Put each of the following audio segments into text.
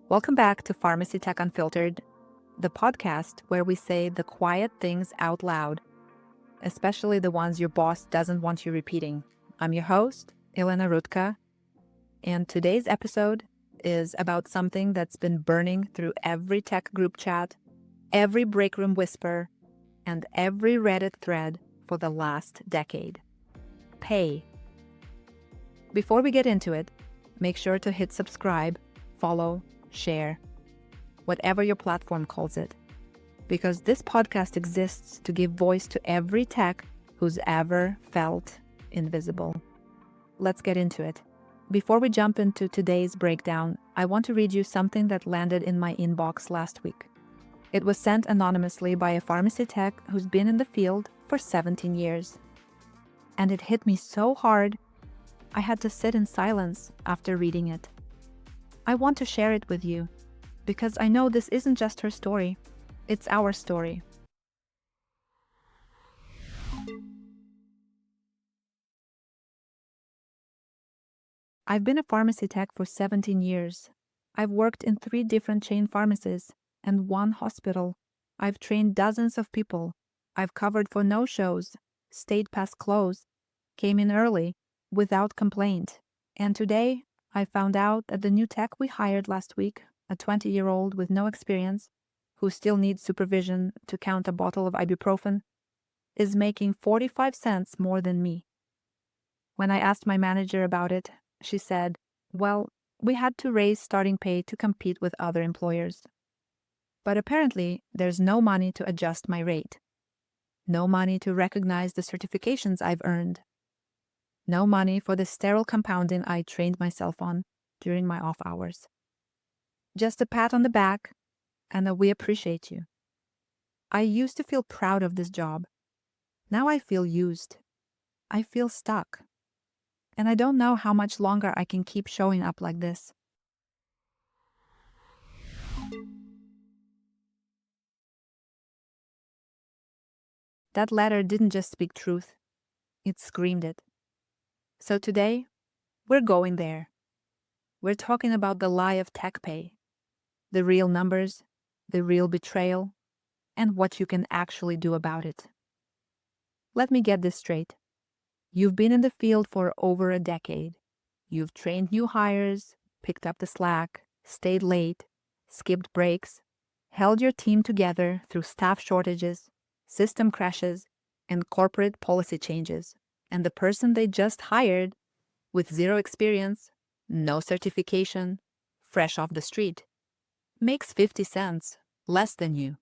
Welcome back to Pharmacy Tech Unfiltered, the podcast where we say the quiet things out loud, especially the ones your boss doesn't want you repeating. I'm your host, Elena Rutka, and today's episode is about something that's been burning through every tech group chat, every break room whisper, and every Reddit thread for the last decade. Pay. Before we get into it, make sure to hit subscribe, follow, share, whatever your platform calls it, because this podcast exists to give voice to every tech who's ever felt invisible. Let's get into it. Before we jump into today's breakdown, I want to read you something that landed in my inbox last week. It was sent anonymously by a pharmacy tech who's been in the field for 17 years. And it hit me so hard, I had to sit in silence after reading it. I want to share it with you, because I know this isn't just her story, it's our story. I've been a pharmacy tech for 17 years. I've worked in 3 different chain pharmacies and 1 hospital. I've trained dozens of people. I've covered for no-shows, stayed past close, came in early, without complaint. And today, I found out that the new tech we hired last week, a 20-year-old with no experience, who still needs supervision to count a bottle of ibuprofen, is making 45 cents more than me. When I asked my manager about it, she said, well, we had to raise starting pay to compete with other employers. But apparently, there's no money to adjust my rate. No money to recognize the certifications I've earned. No money for the sterile compounding I trained myself on during my off hours. Just a pat on the back and a "we appreciate you." I used to feel proud of this job. Now I feel used. I feel stuck. And I don't know how much longer I can keep showing up like this. That letter didn't just speak truth. It screamed it. So today, we're going there. We're talking about the lie of tech pay, the real numbers, the real betrayal, and what you can actually do about it. Let me get this straight. You've been in the field for over a decade. You've trained new hires, picked up the slack, stayed late, skipped breaks, held your team together through staff shortages, system crashes, and corporate policy changes. And the person they just hired, with 0 experience, no certification, fresh off the street, makes 50 cents less than you.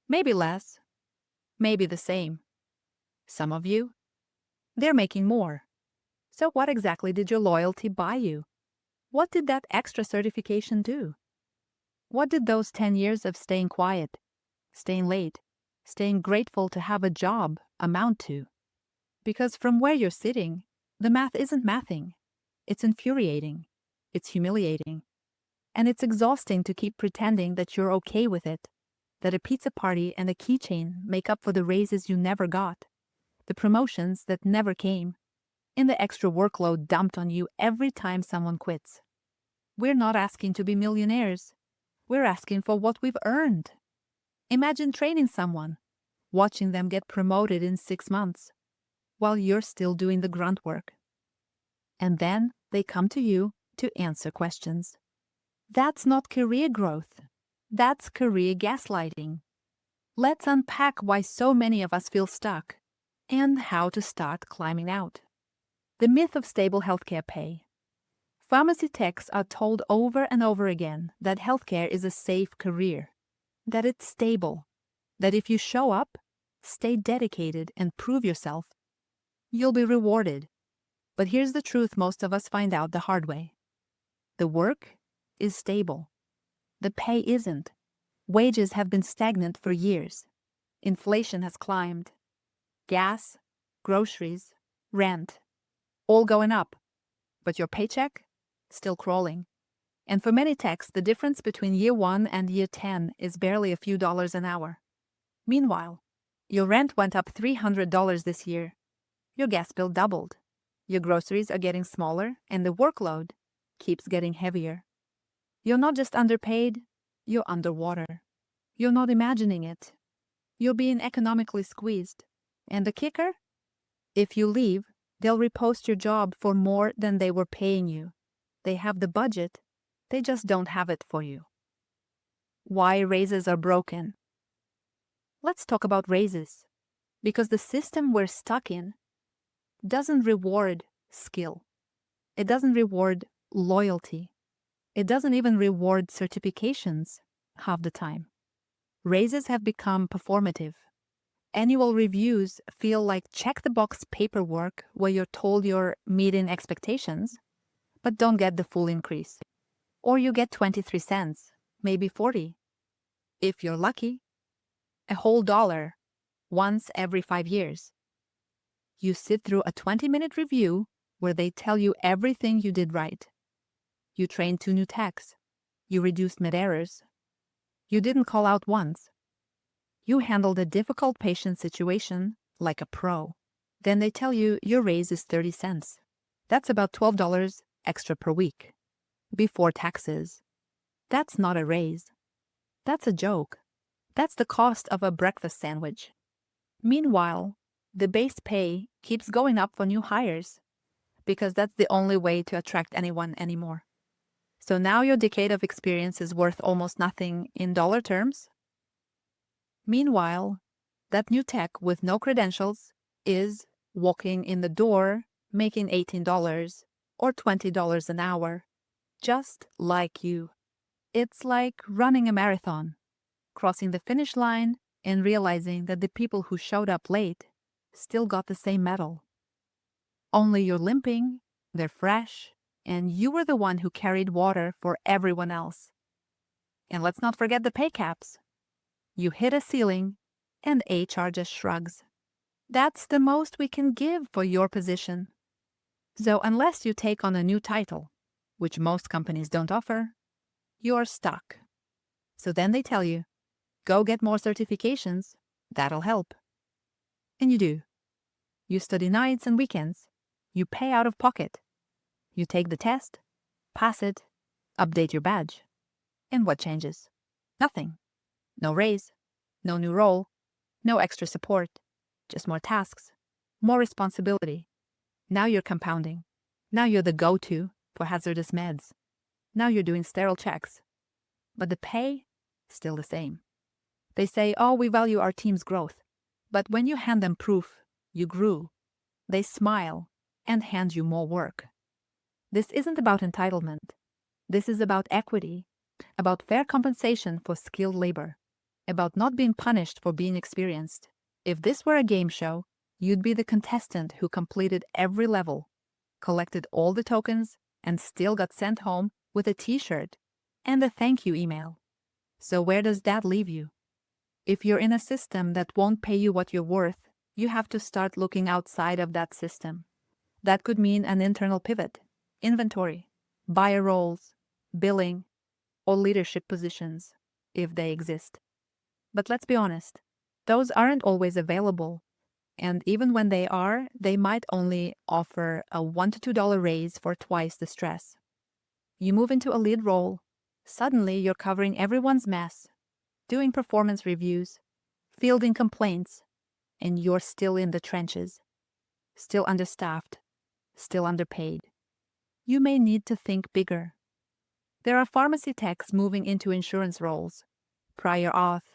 Maybe less, maybe the same. Some of you, they're making more. So what exactly did your loyalty buy you? What did that extra certification do? What did those 10 years of staying quiet, staying late, staying grateful to have a job amount to? Because from where you're sitting, the math isn't mathing. It's infuriating. It's humiliating. And it's exhausting to keep pretending that you're okay with it, that a pizza party and a keychain make up for the raises you never got, the promotions that never came, and the extra workload dumped on you every time someone quits. We're not asking to be millionaires. We're asking for what we've earned. Imagine training someone, watching them get promoted in 6 months, while you're still doing the grunt work. And then they come to you to answer questions. That's not career growth. That's career gaslighting. Let's unpack why so many of us feel stuck and how to start climbing out. The myth of stable healthcare pay. Pharmacy techs are told over and over again that healthcare is a safe career, that it's stable, that if you show up, stay dedicated, and prove yourself, you'll be rewarded. But here's the truth most of us find out the hard way. The work is stable. The pay isn't. Wages have been stagnant for years. Inflation has climbed. Gas, groceries, rent, all going up. But your paycheck? Still crawling. And for many techs, the difference between year 1 and year 10 is barely a few dollars an hour. Meanwhile, your rent went up $300 this year. Your gas bill doubled. Your groceries are getting smaller, and the workload keeps getting heavier. You're not just underpaid, you're underwater. You're not imagining it. You're being economically squeezed. And the kicker? If you leave, they'll repost your job for more than they were paying you. They have the budget, they just don't have it for you. Why raises are broken. Let's talk about raises. Because the system we're stuck in doesn't reward skill. It doesn't reward loyalty. It doesn't even reward certifications half the time. Raises have become performative. Annual reviews feel like check-the-box paperwork where you're told you're meeting expectations, but don't get the full increase. Or you get 23 cents, maybe 40. If you're lucky, a whole dollar once every 5 years. You sit through a 20-minute review where they tell you everything you did right. You trained 2 new techs. You reduced mid-errors. You didn't call out once. You handled a difficult patient situation like a pro. Then they tell you your raise is 30 cents. That's about $12 extra per week. Before taxes. That's not a raise. That's a joke. That's the cost of a breakfast sandwich. Meanwhile, the base pay keeps going up for new hires because that's the only way to attract anyone anymore. So now your decade of experience is worth almost nothing in dollar terms. Meanwhile, that new tech with no credentials is walking in the door making $18 or $20 an hour, just like you. It's like running a marathon, crossing the finish line and realizing that the people who showed up late still got the same medal. Only you're limping, they're fresh, and you were the one who carried water for everyone else. And let's not forget the pay caps. You hit a ceiling, and HR just shrugs. That's the most we can give for your position. So unless you take on a new title, which most companies don't offer, you're stuck. So then they tell you, go get more certifications, that'll help. And you do. You study nights and weekends. You pay out of pocket. You take the test, pass it, update your badge. And what changes? Nothing. No raise, no new role, no extra support, just more tasks, more responsibility. Now you're compounding. Now you're the go-to for hazardous meds. Now you're doing sterile checks. But the pay, still the same. They say, oh, we value our team's growth. But when you hand them proof, you grew. They smile and hand you more work. This isn't about entitlement. This is about equity, about fair compensation for skilled labor, about not being punished for being experienced. If this were a game show, you'd be the contestant who completed every level, collected all the tokens, and still got sent home with a t-shirt and a thank you email. So where does that leave you? If you're in a system that won't pay you what you're worth, you have to start looking outside of that system. That could mean an internal pivot, inventory, buyer roles, billing, or leadership positions, if they exist. But let's be honest, those aren't always available. And even when they are, they might only offer a $1 to $2 raise for twice the stress. You move into a lead role, suddenly you're covering everyone's mess, doing performance reviews, fielding complaints, and you're still in the trenches, still understaffed, still underpaid. You may need to think bigger. There are pharmacy techs moving into insurance roles, prior auth,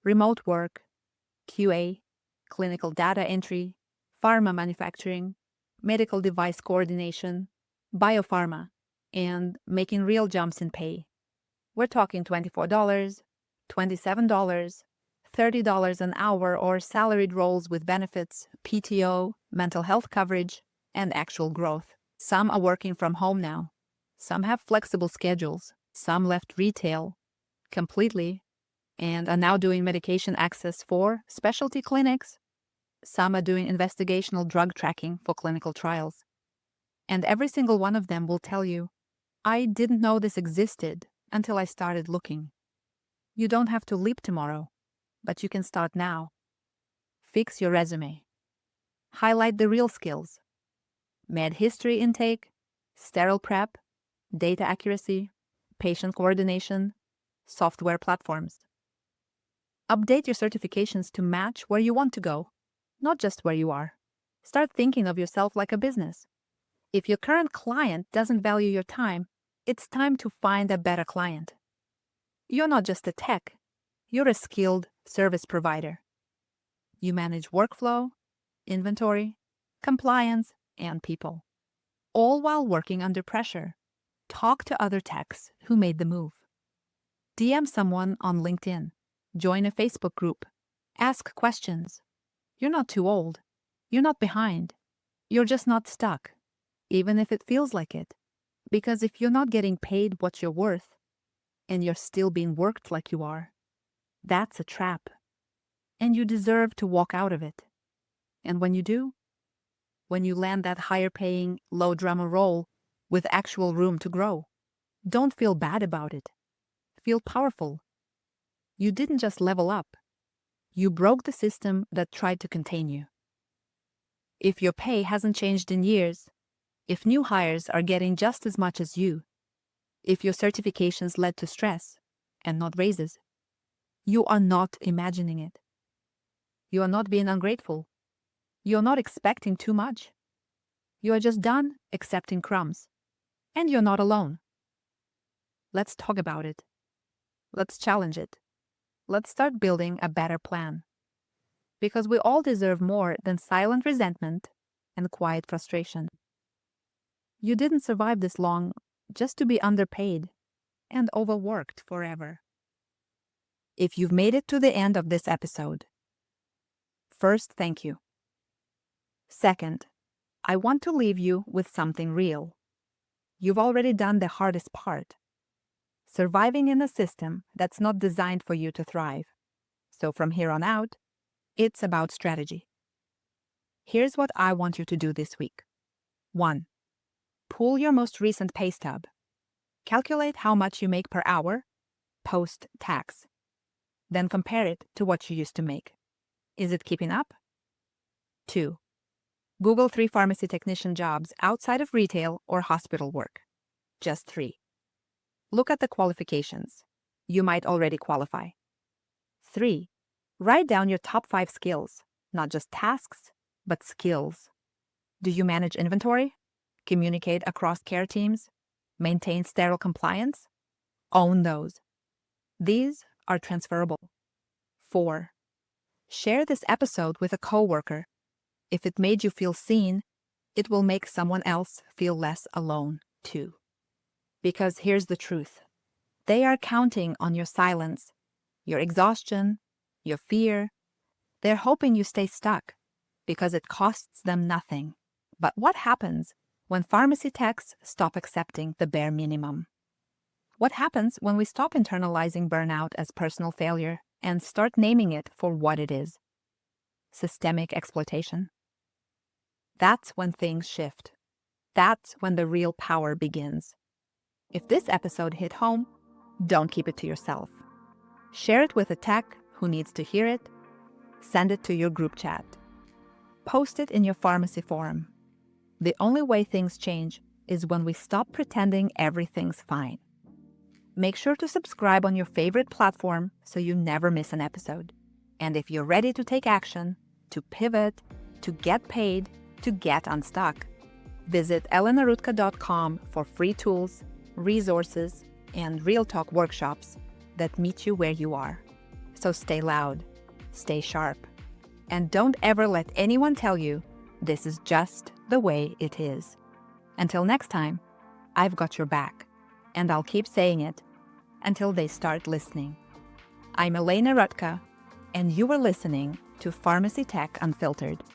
remote work, QA, clinical data entry, pharma manufacturing, medical device coordination, biopharma, and making real jumps in pay. We're talking $24, $27, $30 an hour, or salaried roles with benefits, PTO, mental health coverage, and actual growth. Some are working from home now. Some have flexible schedules. Some left retail completely and are now doing medication access for specialty clinics. Some are doing investigational drug tracking for clinical trials. And every single one of them will tell you, I didn't know this existed until I started looking. You don't have to leap tomorrow, but you can start now. Fix your resume. Highlight the real skills. Med history intake, sterile prep, data accuracy, patient coordination, software platforms. Update your certifications to match where you want to go, not just where you are. Start thinking of yourself like a business. If your current client doesn't value your time, it's time to find a better client. You're not just a tech, you're a skilled service provider. You manage workflow, inventory, compliance, and people, all while working under pressure. Talk to other techs who made the move. DM someone on LinkedIn. Join a Facebook group. Ask questions. You're not too old. You're not behind. You're just not stuck, even if it feels like it. Because if you're not getting paid what you're worth, and you're still being worked like you are, that's a trap. And you deserve to walk out of it. And when you do, when you land that higher paying, low drama role with actual room to grow, don't feel bad about it. Feel powerful. You didn't just level up. You broke the system that tried to contain you. If your pay hasn't changed in years, if new hires are getting just as much as you, if your certifications led to stress and not raises, you are not imagining it. You are not being ungrateful. You are not expecting too much. You are just done accepting crumbs. And you're not alone. Let's talk about it. Let's challenge it. Let's start building a better plan. Because we all deserve more than silent resentment and quiet frustration. You didn't survive this long just to be underpaid and overworked forever. If you've made it to the end of this episode, first, thank you. Second, I want to leave you with something real. You've already done the hardest part. Surviving in a system that's not designed for you to thrive. So from here on out, it's about strategy. Here's what I want you to do this week. 1. Pull your most recent pay stub. Calculate how much you make per hour, post-tax. Then compare it to what you used to make. Is it keeping up? 2. Google 3 pharmacy technician jobs outside of retail or hospital work. Just 3. Look at the qualifications. You might already qualify. 3. Write down your top 5 skills, not just tasks, but skills. Do you manage inventory? Communicate across care teams? Maintain sterile compliance? Own those. These are transferable. 4. Share this episode with a coworker. If it made you feel seen, it will make someone else feel less alone, too. Because here's the truth. They are counting on your silence, your exhaustion, your fear. They're hoping you stay stuck because it costs them nothing. But what happens when pharmacy techs stop accepting the bare minimum? What happens when we stop internalizing burnout as personal failure and start naming it for what it is? Systemic exploitation. That's when things shift. That's when the real power begins. If this episode hit home, don't keep it to yourself. Share it with a tech who needs to hear it. Send it to your group chat. Post it in your pharmacy forum. The only way things change is when we stop pretending everything's fine. Make sure to subscribe on your favorite platform so you never miss an episode. And if you're ready to take action, to pivot, to get paid, to get unstuck, visit elenarutka.com for free tools, resources, and real talk workshops that meet you where you are. So stay loud, stay sharp, and don't ever let anyone tell you this is just the way it is. Until next time, I've got your back, and I'll keep saying it until they start listening. I'm Elena Rutka, and you are listening to Pharmacy Tech Unfiltered.